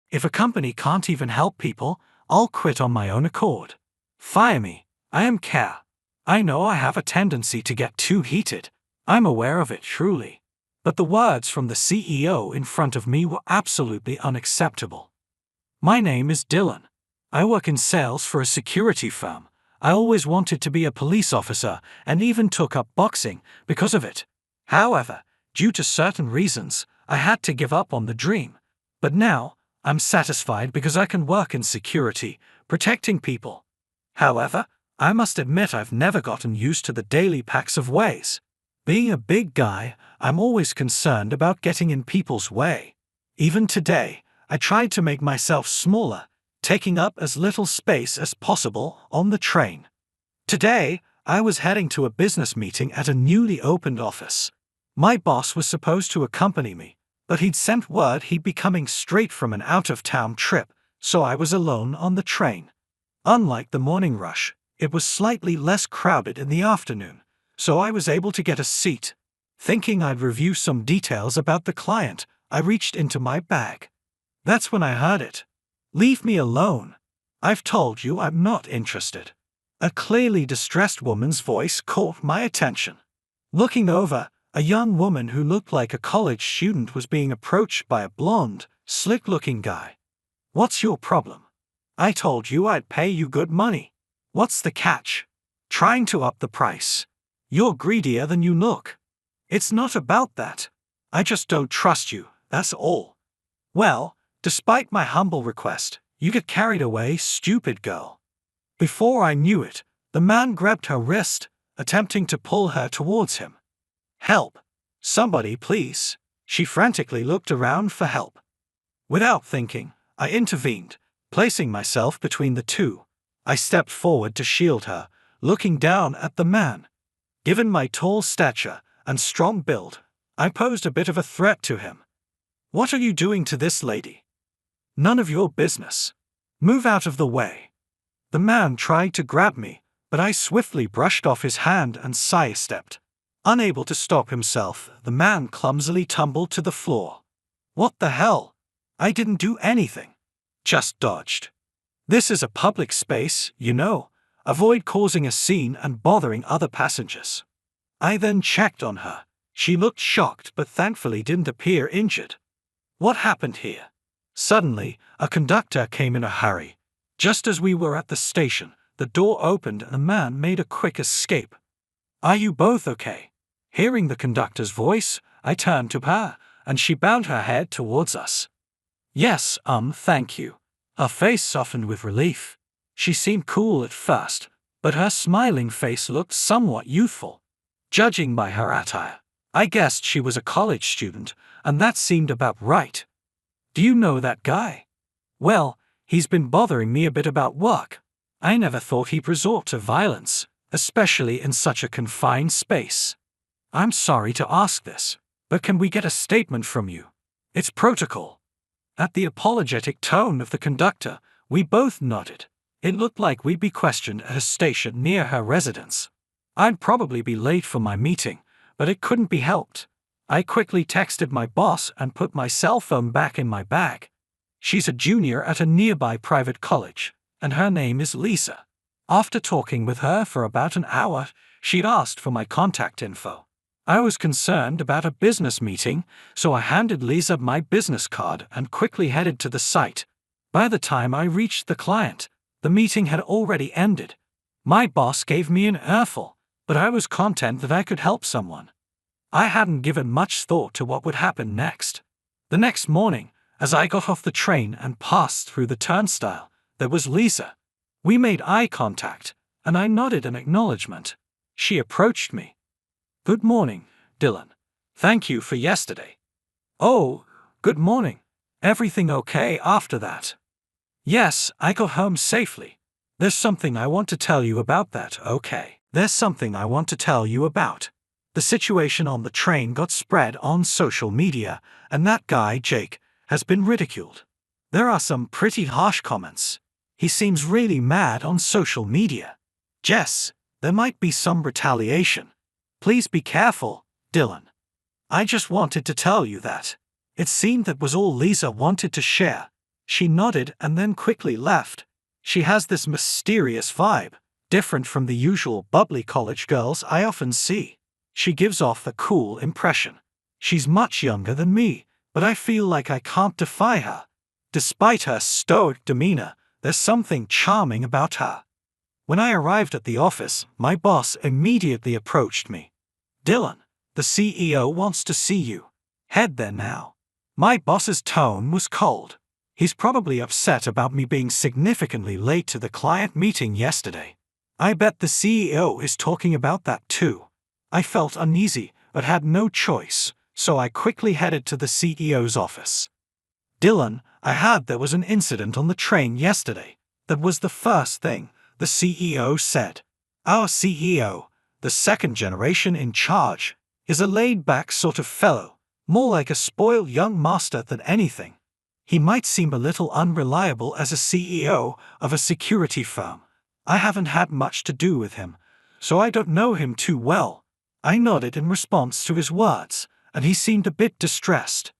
If a company can't even help people, I'll quit on my own accord. Fire me. I am care. I know I have a tendency to get too heated. I'm aware of it, truly. But the words from the CEO in front of me were absolutely unacceptable. My name is Dylan. I work in sales for a security firm. I always wanted to be a police officer and even took up boxing because of it. However, due to certain reasons, I had to give up on the dream. But now, I'm satisfied because I can work in security, protecting people. However, I must admit I've never gotten used to the daily packs of ways. Being a big guy, I'm always concerned about getting in people's way. Even today, I tried to make myself smaller, taking up as little space as possible on the train. Today, I was heading to a business meeting at a newly opened office. My boss was supposed to accompany me, but he'd sent word he'd be coming straight from an out-of-town trip, so I was alone on the train. Unlike the morning rush, it was slightly less crowded in the afternoon, so I was able to get a seat. Thinking I'd review some details about the client, I reached into my bag. That's when I heard it. "Leave me alone. I've told you I'm not interested." A clearly distressed woman's voice caught my attention. Looking over, a young woman who looked like a college student was being approached by a blonde, slick-looking guy. "What's your problem? I told you I'd pay you good money. What's the catch? Trying to up the price. You're greedier than you look." "It's not about that. I just don't trust you, that's all." "Well, despite my humble request, you get carried away, stupid girl." Before I knew it, the man grabbed her wrist, attempting to pull her towards him. "Help! Somebody, please." She frantically looked around for help. Without thinking, I intervened, placing myself between the two. I stepped forward to shield her, looking down at the man. Given my tall stature and strong build, I posed a bit of a threat to him. "What are you doing to this lady?" "None of your business. Move out of the way." The man tried to grab me, but I swiftly brushed off his hand and sidestepped. Unable to stop himself, the man clumsily tumbled to the floor. "What the hell? I didn't do anything. Just dodged. This is a public space, you know. Avoid causing a scene and bothering other passengers." I then checked on her. She looked shocked but thankfully didn't appear injured. What happened here? Suddenly, a conductor came in a hurry. Just as we were at the station, the door opened and the man made a quick escape. "Are you both okay?" Hearing the conductor's voice, I turned to her, and she bowed her head towards us. "Yes, thank you." Her face softened with relief. She seemed cool at first, but her smiling face looked somewhat youthful. Judging by her attire, I guessed she was a college student, and that seemed about right. "Do you know that guy?" "Well, he's been bothering me a bit about work. I never thought he'd resort to violence, especially in such a confined space. I'm sorry to ask this, but can we get a statement from you? It's protocol." At the apologetic tone of the conductor, we both nodded. It looked like we'd be questioned at a station near her residence. I'd probably be late for my meeting, but it couldn't be helped. I quickly texted my boss and put my cell phone back in my bag. She's a junior at a nearby private college, and her name is Lisa. After talking with her for about an hour, she'd asked for my contact info. I was concerned about a business meeting, so I handed Lisa my business card and quickly headed to the site. By the time I reached the client, the meeting had already ended. My boss gave me an earful, but I was content that I could help someone. I hadn't given much thought to what would happen next. The next morning, as I got off the train and passed through the turnstile, there was Lisa. We made eye contact, and I nodded an acknowledgement. She approached me. "Good morning, Dylan. Thank you for yesterday." "Oh, good morning. Everything okay after that?" "Yes, I got home safely. There's something I want to tell you about that, okay? There's something I want to tell you about. The situation on the train got spread on social media, and that guy, Jake, has been ridiculed. There are some pretty harsh comments. He seems really mad on social media. Jess, there might be some retaliation. Please be careful, Dylan. I just wanted to tell you that." It seemed that was all Lisa wanted to share. She nodded and then quickly left. She has this mysterious vibe, different from the usual bubbly college girls I often see. She gives off a cool impression. She's much younger than me, but I feel like I can't defy her. Despite her stoic demeanor, there's something charming about her. When I arrived at the office, my boss immediately approached me. "Dylan, the CEO wants to see you. Head there now." My boss's tone was cold. He's probably upset about me being significantly late to the client meeting yesterday. I bet the CEO is talking about that too. I felt uneasy, but had no choice, so I quickly headed to the CEO's office. "Dylan, I heard there was an incident on the train yesterday." That was the first thing the CEO said. Our CEO, the second generation in charge, is a laid-back sort of fellow, more like a spoiled young master than anything. He might seem a little unreliable as a CEO of a security firm. I haven't had much to do with him, so I don't know him too well. I nodded in response to his words, and he seemed a bit distressed.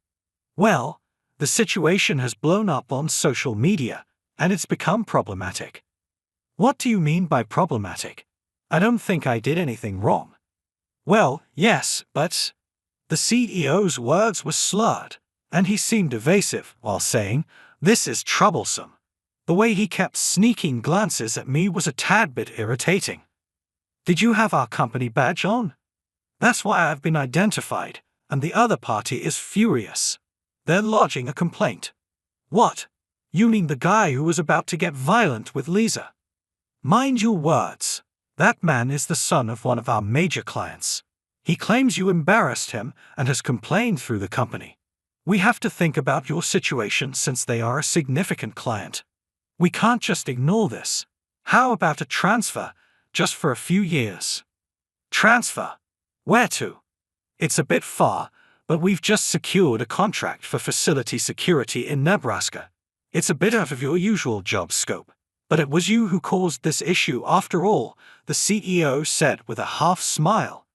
"Well, the situation has blown up on social media, and it's become problematic." "What do you mean by problematic? I don't think I did anything wrong." "Well, yes, but..." The CEO's words were slurred, and he seemed evasive while saying, "This is troublesome." The way he kept sneaking glances at me was a tad bit irritating. "Did you have our company badge on? That's why I've been identified, and the other party is furious. They're lodging a complaint." "What? You mean the guy who was about to get violent with Lisa?" "Mind your words. That man is the son of one of our major clients. He claims you embarrassed him and has complained through the company. We have to think about your situation since they are a significant client. We can't just ignore this. How about a transfer, just for a few years?" "Transfer? Where to?" "It's a bit far, but we've just secured a contract for facility security in Nebraska. It's a bit out of your usual job scope. But it was you who caused this issue after all," the CEO said with a half smile.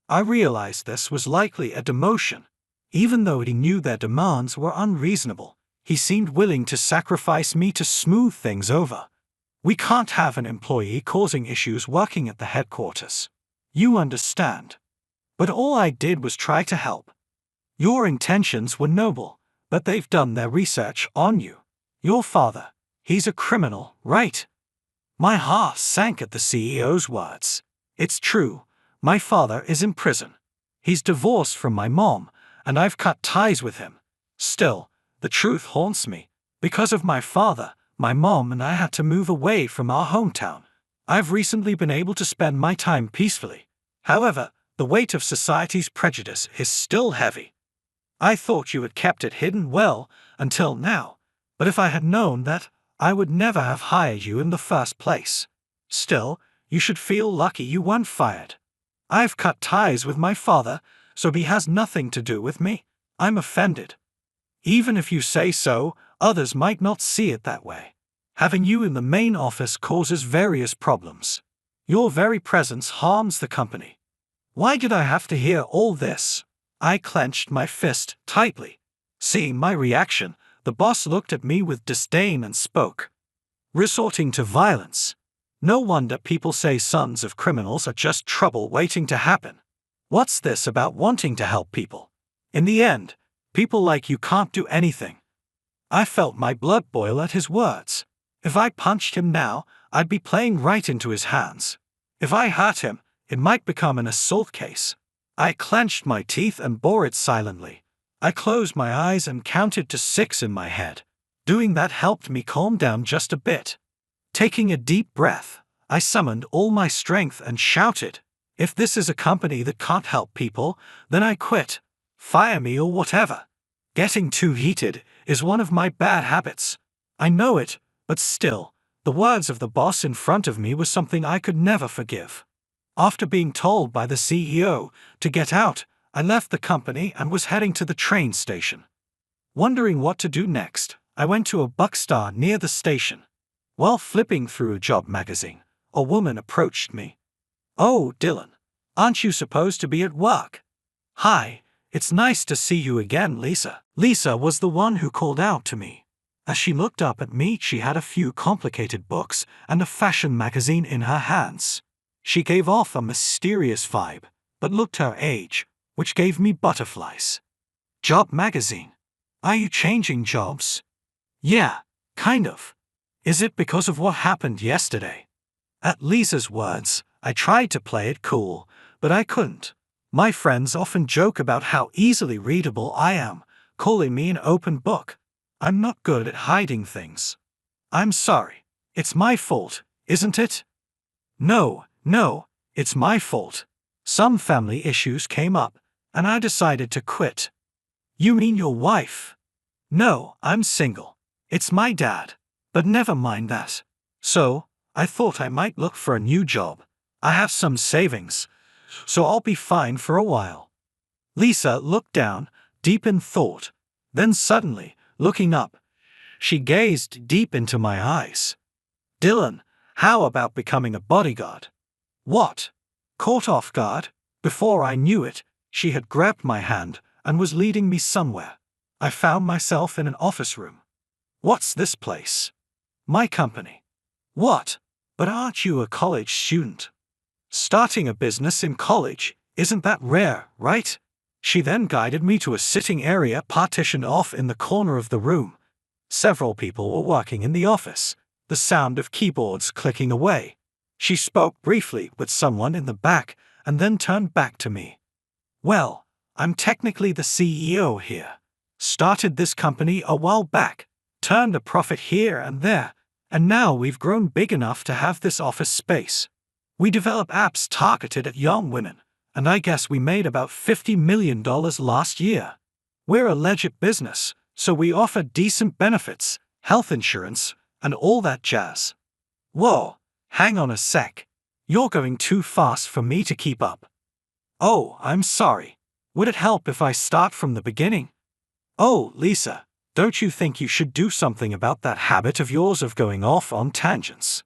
I realized this was likely a demotion. Even though he knew their demands were unreasonable, he seemed willing to sacrifice me to smooth things over. "We can't have an employee causing issues working at the headquarters. You understand." But all I did was try to help. "Your intentions were noble, but they've done their research on you. Your father, he's a criminal, right?" My heart sank at the CEO's words. "It's true. My father is in prison. He's divorced from my mom, and I've cut ties with him. Still, the truth haunts me. Because of my father, my mom and I had to move away from our hometown. I've recently been able to spend my time peacefully. However, the weight of society's prejudice is still heavy. I thought you had kept it hidden well until now, but if I had known that, I would never have hired you in the first place. Still, you should feel lucky you weren't fired. I've cut ties with my father, so he has nothing to do with me. I'm offended. Even if you say so, others might not see it that way. Having you in the main office causes various problems. Your very presence harms the company." Why did I have to hear all this? I clenched my fist tightly. Seeing my reaction, the boss looked at me with disdain and spoke. "Resorting to violence. No wonder people say sons of criminals are just trouble waiting to happen. What's this about wanting to help people? In the end, people like you can't do anything." I felt my blood boil at his words. If I punched him now, I'd be playing right into his hands. If I hurt him, it might become an assault case. I clenched my teeth and bore it silently. I closed my eyes and counted to 6 in my head. Doing that helped me calm down just a bit. Taking a deep breath, I summoned all my strength and shouted, "If this is a company that can't help people, then I quit. Fire me or whatever." Getting too heated is one of my bad habits. I know it, but still, the words of the boss in front of me was something I could never forgive. After being told by the CEO to get out, I left the company and was heading to the train station. Wondering what to do next, I went to a bookstore near the station. While flipping through a job magazine, a woman approached me. "Oh, Dylan, aren't you supposed to be at work?" "Hi, it's nice to see you again, Lisa." Lisa was the one who called out to me. As she looked up at me, she had a few complicated books and a fashion magazine in her hands. She gave off a mysterious vibe, but looked her age, which gave me butterflies. Job magazine. Are you changing jobs? Yeah, kind of. Is it because of what happened yesterday? At Lisa's words, I tried to play it cool, but I couldn't. My friends often joke about how easily readable I am, calling me an open book. I'm not good at hiding things. I'm sorry. It's my fault, isn't it? No, it's my fault. Some family issues came up, and I decided to quit. You mean your wife? No, I'm single. It's my dad. But never mind that. So, I thought I might look for a new job. I have some savings, so I'll be fine for a while. Lisa looked down, deep in thought. Then suddenly, looking up, she gazed deep into my eyes. Dylan, how about becoming a bodyguard? What? Caught off guard, before I knew it, she had grabbed my hand and was leading me somewhere. I found myself in an office room. What's this place? My company. What? But aren't you a college student? Starting a business in college, isn't that rare, right? She then guided me to a sitting area partitioned off in the corner of the room. Several people were working in the office, the sound of keyboards clicking away. She spoke briefly with someone in the back and then turned back to me. Well, I'm technically the CEO here. Started this company a while back, turned a profit here and there, and now we've grown big enough to have this office space. We develop apps targeted at young women, and I guess we made about $50 million last year. We're a legit business, so we offer decent benefits, health insurance, and all that jazz. Whoa, hang on a sec. You're going too fast for me to keep up. Oh, I'm sorry. Would it help if I start from the beginning? Oh, Lisa, don't you think you should do something about that habit of yours of going off on tangents?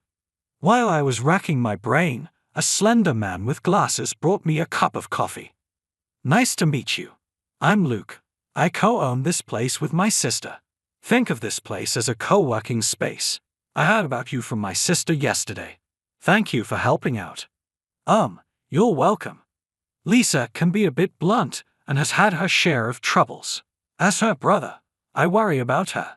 While I was racking my brain, a slender man with glasses brought me a cup of coffee. Nice to meet you. I'm Luke. I co-own this place with my sister. Think of this place as a co-working space. I heard about you from my sister yesterday. Thank you for helping out. You're welcome. Lisa can be a bit blunt and has had her share of troubles. As her brother, I worry about her.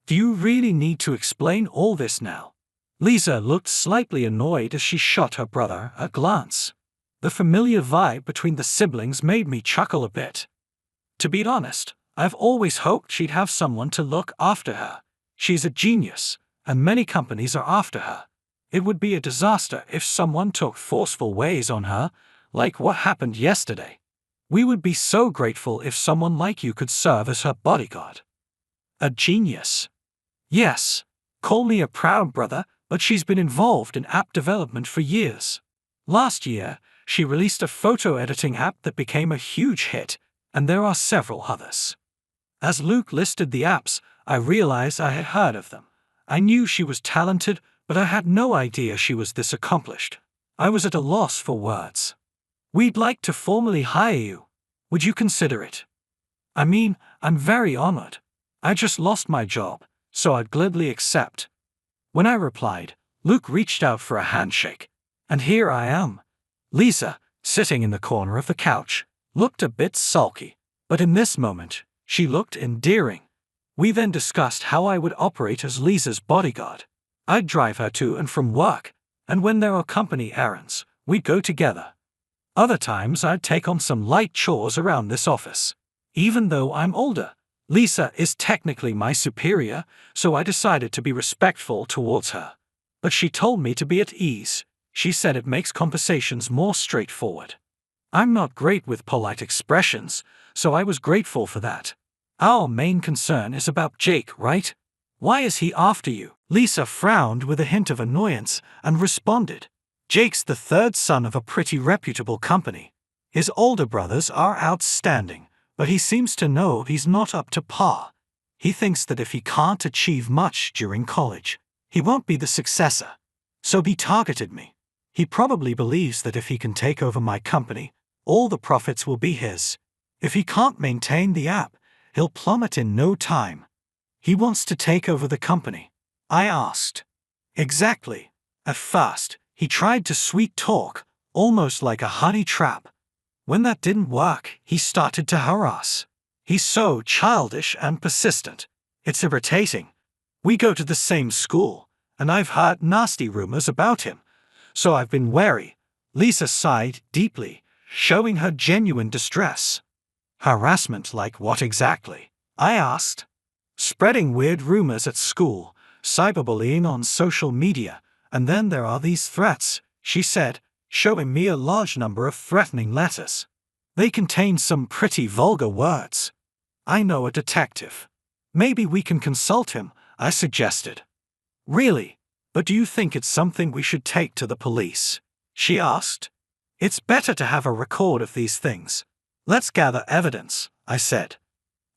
Do you really need to explain all this now? Lisa looked slightly annoyed as she shot her brother a glance. The familiar vibe between the siblings made me chuckle a bit. To be honest, I've always hoped she'd have someone to look after her. She's a genius, and many companies are after her. It would be a disaster if someone took forceful ways on her, like what happened yesterday. We would be so grateful if someone like you could serve as her bodyguard. A genius? Yes. Call me a proud brother, but she's been involved in app development for years. Last year, she released a photo editing app that became a huge hit, and there are several others. As Luke listed the apps, I realized I had heard of them. I knew she was talented, but I had no idea she was this accomplished. I was at a loss for words. We'd like to formally hire you. Would you consider it? I mean, I'm very honored. I just lost my job, so I'd gladly accept. When I replied, Luke reached out for a handshake. And here I am. Lisa, sitting in the corner of the couch, looked a bit sulky, but in this moment, she looked endearing. We then discussed how I would operate as Lisa's bodyguard. I'd drive her to and from work, and when there are company errands, we'd go together. Other times I'd take on some light chores around this office. Even though I'm older, Lisa is technically my superior, so I decided to be respectful towards her. But she told me to be at ease. She said it makes conversations more straightforward. I'm not great with polite expressions, so I was grateful for that. Our main concern is about Jake, right? Why is he after you? Lisa frowned with a hint of annoyance and responded. Jake's the third son of a pretty reputable company. His older brothers are outstanding, but he seems to know he's not up to par. He thinks that if he can't achieve much during college, he won't be the successor. So he targeted me. He probably believes that if he can take over my company, all the profits will be his. If he can't maintain the app, he'll plummet in no time. He wants to take over the company. I asked. Exactly. At first, he tried to sweet talk, almost like a honey trap. When that didn't work, he started to harass. He's so childish and persistent. It's irritating. We go to the same school, and I've heard nasty rumors about him, so I've been wary. Lisa sighed deeply, showing her genuine distress. Harassment like what exactly? I asked. Spreading weird rumors at school, cyberbullying on social media, and then there are these threats, she said, showing me a large number of threatening letters. They contain some pretty vulgar words. I know a detective. Maybe we can consult him, I suggested. Really? But do you think it's something we should take to the police? She asked. It's better to have a record of these things. Let's gather evidence, I said.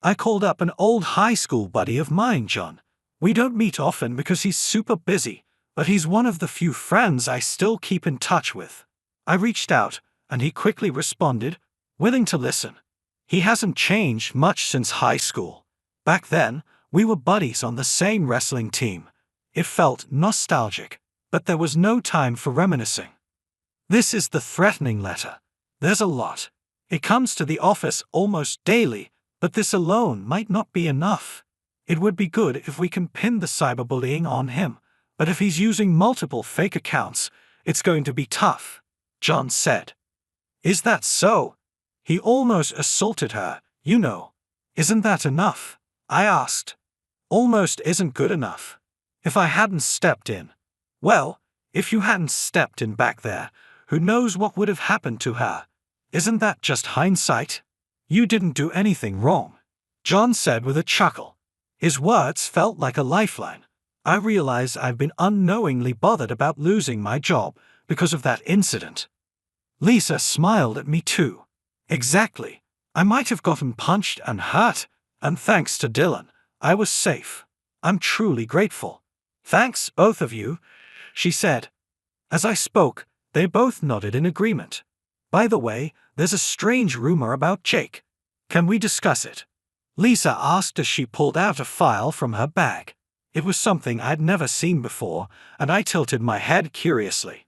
I called up an old high school buddy of mine, John. We don't meet often because he's super busy, but he's one of the few friends I still keep in touch with. I reached out, and he quickly responded, willing to listen. He hasn't changed much since high school. Back then, we were buddies on the same wrestling team. It felt nostalgic, but there was no time for reminiscing. This is the threatening letter. There's a lot. It comes to the office almost daily, but this alone might not be enough. It would be good if we can pin the cyberbullying on him, but if he's using multiple fake accounts, it's going to be tough, John said. Is that so? He almost assaulted her, you know. Isn't that enough? I asked. Almost isn't good enough. If I hadn't stepped in. Well, if you hadn't stepped in back there, who knows what would have happened to her? Isn't that just hindsight? You didn't do anything wrong, John said with a chuckle. His words felt like a lifeline. I realized I've been unknowingly bothered about losing my job because of that incident. Lisa smiled at me too. Exactly. I might have gotten punched and hurt, and thanks to Dylan, I was safe. I'm truly grateful. Thanks, both of you, she said. As I spoke, they both nodded in agreement. By the way, there's a strange rumor about Jake. Can we discuss it? Lisa asked as she pulled out a file from her bag. It was something I'd never seen before, and I tilted my head curiously.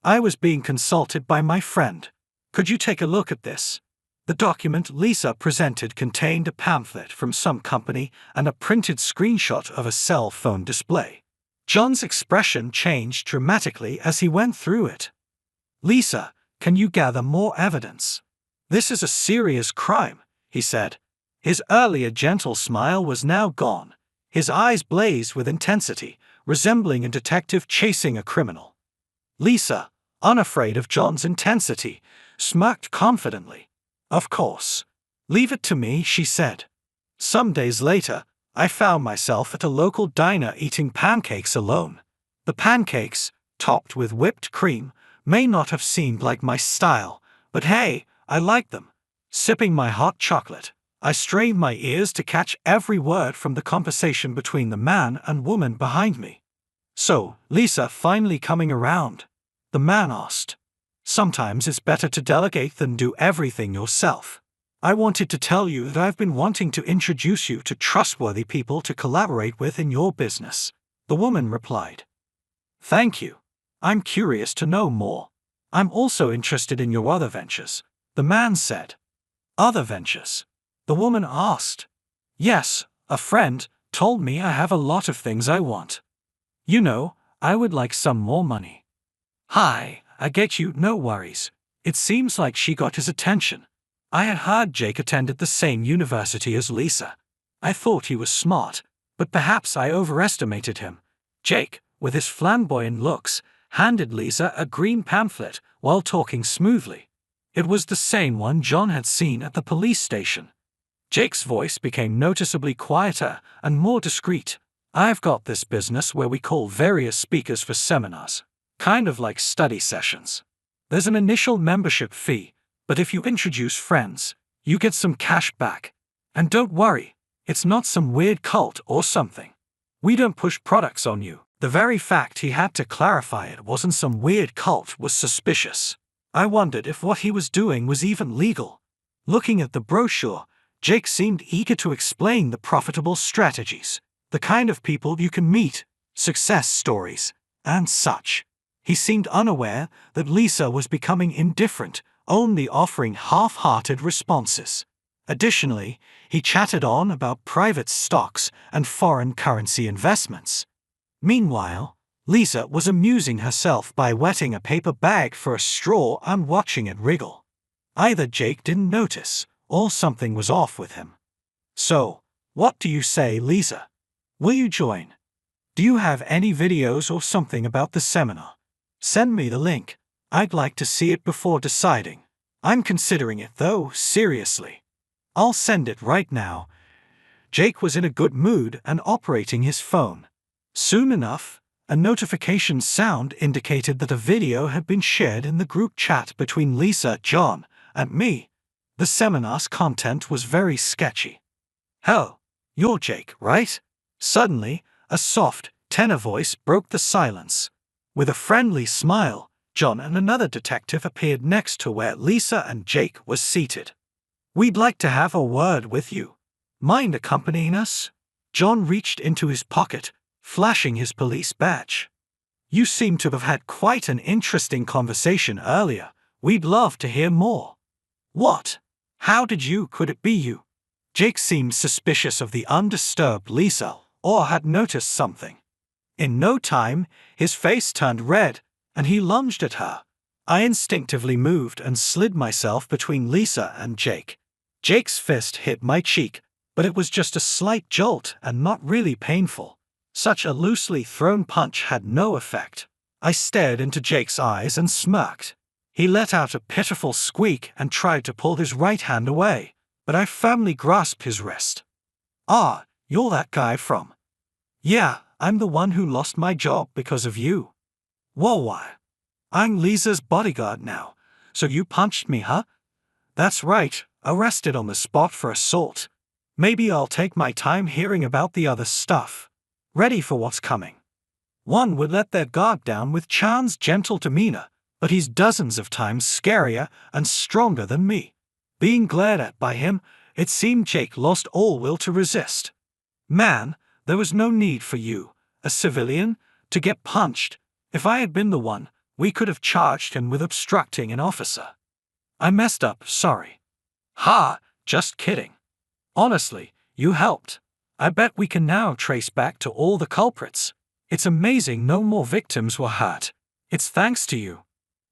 I was being consulted by my friend. Could you take a look at this? The document Lisa presented contained a pamphlet from some company and a printed screenshot of a cell phone display. John's expression changed dramatically as he went through it. Lisa, can you gather more evidence? This is a serious crime, he said. His earlier gentle smile was now gone. His eyes blazed with intensity, resembling a detective chasing a criminal. Lisa, unafraid of John's intensity, smirked confidently. Of course. Leave it to me, she said. Some days later, I found myself at a local diner eating pancakes alone. The pancakes, topped with whipped cream, may not have seemed like my style, but hey, I liked them. Sipping my hot chocolate, I strained my ears to catch every word from the conversation between the man and woman behind me. So, Lisa finally coming around? The man asked. Sometimes it's better to delegate than do everything yourself. I wanted to tell you that I've been wanting to introduce you to trustworthy people to collaborate with in your business, the woman replied. Thank you. I'm curious to know more. I'm also interested in your other ventures, the man said. Other ventures? The woman asked. Yes, a friend told me I have a lot of things I want. You know, I would like some more money. Hi, I get you, no worries. It seems like she got his attention. I had heard Jake attended the same university as Lisa. I thought he was smart, but perhaps I overestimated him. Jake, with his flamboyant looks, handed Lisa a green pamphlet while talking smoothly. It was the same one John had seen at the police station. Jake's voice became noticeably quieter and more discreet. I've got this business where we call various speakers for seminars, kind of like study sessions. There's an initial membership fee, but if you introduce friends, you get some cash back. And don't worry, it's not some weird cult or something. We don't push products on you. The very fact he had to clarify it wasn't some weird cult was suspicious. I wondered if what he was doing was even legal. Looking at the brochure, Jake seemed eager to explain the profitable strategies. The kind of people you can meet, success stories, and such. He seemed unaware that Lisa was becoming indifferent, only offering half-hearted responses. Additionally, he chatted on about private stocks and foreign currency investments. Meanwhile, Lisa was amusing herself by wetting a paper bag for a straw and watching it wriggle. Either Jake didn't notice, or something was off with him. So, what do you say, Lisa? Will you join? Do you have any videos or something about the seminar? Send me the link. I'd like to see it before deciding. I'm considering it though, seriously. I'll send it right now. Jake was in a good mood and operating his phone. Soon enough, a notification sound indicated that a video had been shared in the group chat between Lisa, John, and me. The seminar's content was very sketchy. Hell, you're Jake, right? Suddenly, a soft, tenor voice broke the silence. With a friendly smile, John and another detective appeared next to where Lisa and Jake was seated. We'd like to have a word with you. Mind accompanying us? John reached into his pocket, flashing his police badge. You seem to have had quite an interesting conversation earlier. We'd love to hear more. What? How could it be you? Jake seemed suspicious of the undisturbed Lisa, or had noticed something. In no time, his face turned red, and he lunged at her. I instinctively moved and slid myself between Lisa and Jake. Jake's fist hit my cheek, but it was just a slight jolt and not really painful. Such a loosely thrown punch had no effect. I stared into Jake's eyes and smirked. He let out a pitiful squeak and tried to pull his right hand away, but I firmly grasped his wrist. Ah, you're that guy from... Yeah, I'm the one who lost my job because of you. Whoa, why? I'm Lisa's bodyguard now, so you punched me, huh? That's right, arrested on the spot for assault. Maybe I'll take my time hearing about the other stuff. Ready for what's coming. One would let their guard down with Chan's gentle demeanor, but he's dozens of times scarier and stronger than me. Being glared at by him, it seemed Jake lost all will to resist. Man, there was no need for you, a civilian, to get punched. If I had been the one, we could have charged him with obstructing an officer. I messed up, sorry. Ha, just kidding. Honestly, you helped. I bet we can now trace back to all the culprits. It's amazing no more victims were hurt. It's thanks to you.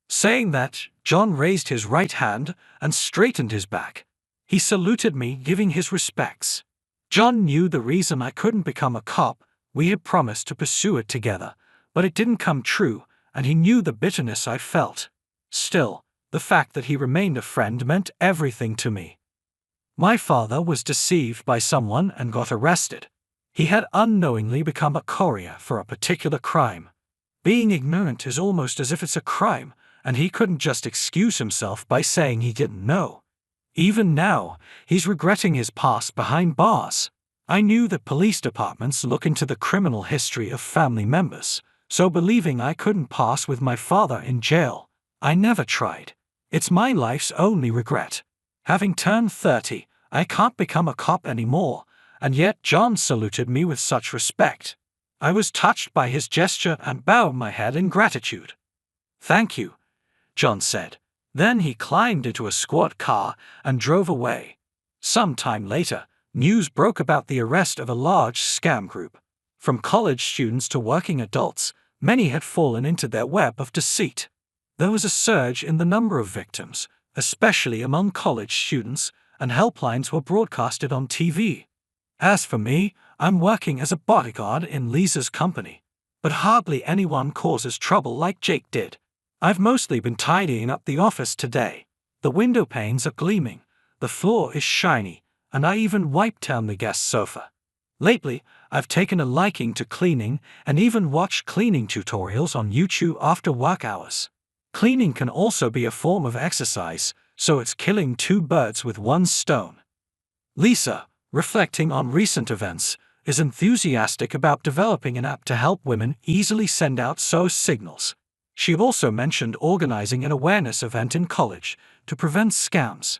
Saying that, John raised his right hand and straightened his back. He saluted me, giving his respects. John knew the reason I couldn't become a cop. We had promised to pursue it together, but it didn't come true, and he knew the bitterness I felt. Still, the fact that he remained a friend meant everything to me. My father was deceived by someone and got arrested. He had unknowingly become a courier for a particular crime. Being ignorant is almost as if it's a crime, and he couldn't just excuse himself by saying he didn't know. Even now, he's regretting his past behind bars. I knew that police departments look into the criminal history of family members, so believing I couldn't pass with my father in jail, I never tried. It's my life's only regret. Having turned 30, I can't become a cop anymore, and yet John saluted me with such respect. I was touched by his gesture and bowed my head in gratitude. Thank you, John said. Then he climbed into a squad car and drove away. Some time later, news broke about the arrest of a large scam group. From college students to working adults, many had fallen into their web of deceit. There was a surge in the number of victims, especially among college students, and helplines were broadcasted on TV. As for me, I'm working as a bodyguard in Lisa's company, but hardly anyone causes trouble like Jake did. I've mostly been tidying up the office today. The window panes are gleaming, the floor is shiny, and I even wiped down the guest sofa. Lately, I've taken a liking to cleaning and even watched cleaning tutorials on YouTube after work hours. Cleaning can also be a form of exercise, so it's killing two birds with one stone. Lisa, reflecting on recent events, is enthusiastic about developing an app to help women easily send out SOS signals. She also mentioned organizing an awareness event in college to prevent scams.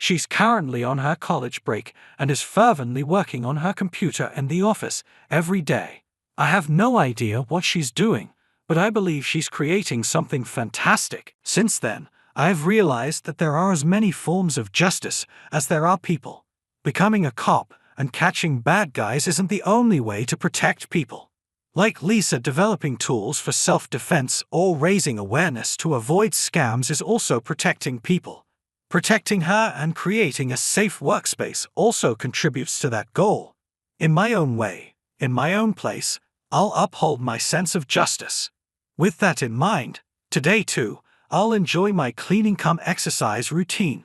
She's currently on her college break and is fervently working on her computer in the office every day. I have no idea what she's doing, but I believe she's creating something fantastic. Since then, I have realized that there are as many forms of justice as there are people. Becoming a cop and catching bad guys isn't the only way to protect people. Like Lisa, developing tools for self-defense or raising awareness to avoid scams is also protecting people. Protecting her and creating a safe workspace also contributes to that goal. In my own way, in my own place, I'll uphold my sense of justice. With that in mind, today too, I'll enjoy my cleaning-cum-exercise routine.